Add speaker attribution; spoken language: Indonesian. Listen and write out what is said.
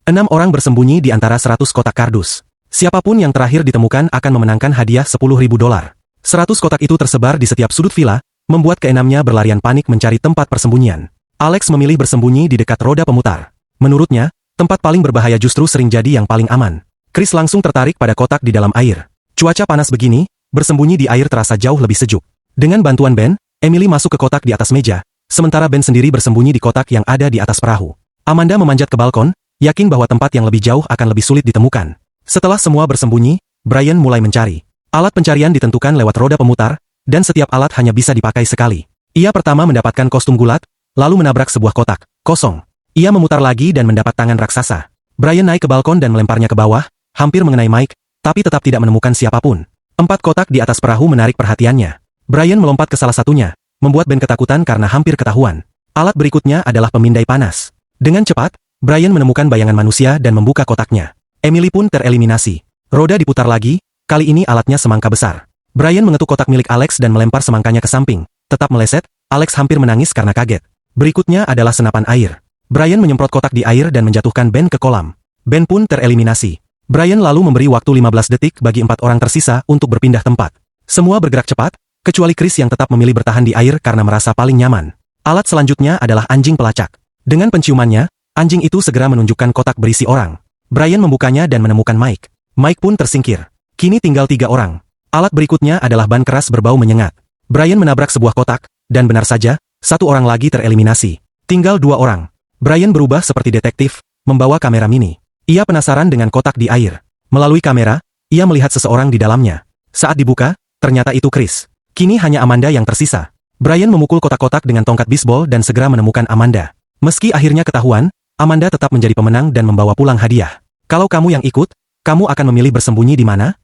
Speaker 1: 6 orang bersembunyi di antara 100 kotak kardus. Siapapun yang terakhir ditemukan akan memenangkan hadiah $10.000. 100 kotak itu tersebar di setiap sudut villa, membuat keenamnya berlarian panik mencari tempat persembunyian. Alex memilih bersembunyi di dekat roda pemutar. Menurutnya, tempat paling berbahaya justru sering jadi yang paling aman. Chris langsung tertarik pada kotak di dalam air. Cuaca panas begini, bersembunyi di air terasa jauh lebih sejuk. Dengan bantuan Ben, Emily masuk ke kotak di atas meja, sementara Ben sendiri bersembunyi di kotak yang ada di atas perahu. Amanda memanjat ke balkon, yakin bahwa tempat yang lebih jauh akan lebih sulit ditemukan. Setelah semua bersembunyi, Brian mulai mencari. Alat pencarian ditentukan lewat roda pemutar, dan setiap alat hanya bisa dipakai sekali. Ia pertama mendapatkan kostum gulat, lalu menabrak sebuah kotak kosong. Ia memutar lagi dan mendapat tangan raksasa. Brian naik ke balkon dan melemparnya ke bawah, hampir mengenai Mike, tapi tetap tidak menemukan siapapun. 4 kotak di atas perahu menarik perhatiannya. Brian melompat ke salah satunya, membuat Ben ketakutan karena hampir ketahuan. Alat berikutnya adalah pemindai panas. Dengan cepat, Brian menemukan bayangan manusia dan membuka kotaknya. Emily pun tereliminasi. Roda diputar lagi, kali ini alatnya semangka besar. Brian mengetuk kotak milik Alex dan melempar semangkanya ke samping. Tetap meleset, Alex hampir menangis karena kaget. Berikutnya adalah senapan air. Brian menyemprot kotak di air dan menjatuhkan Ben ke kolam. Ben pun tereliminasi. Brian lalu memberi waktu 15 detik bagi 4 orang tersisa untuk berpindah tempat. Semua bergerak cepat, kecuali Chris yang tetap memilih bertahan di air karena merasa paling nyaman. Alat selanjutnya adalah anjing pelacak. Dengan penciumannya, anjing itu segera menunjukkan kotak berisi orang. Brian membukanya dan menemukan Mike. Mike pun tersingkir. Kini tinggal 3 orang. Alat berikutnya adalah ban keras berbau menyengat. Brian menabrak sebuah kotak, dan benar saja, 1 orang lagi tereliminasi. Tinggal 2 orang. Brian berubah seperti detektif, membawa kamera mini. Ia penasaran dengan kotak di air. Melalui kamera, ia melihat seseorang di dalamnya. Saat dibuka, ternyata itu Chris. Kini hanya Amanda yang tersisa. Brian memukul kotak-kotak dengan tongkat bisbol dan segera menemukan Amanda. Meski akhirnya ketahuan, Amanda tetap menjadi pemenang dan membawa pulang hadiah. Kalau kamu yang ikut, kamu akan memilih bersembunyi di mana?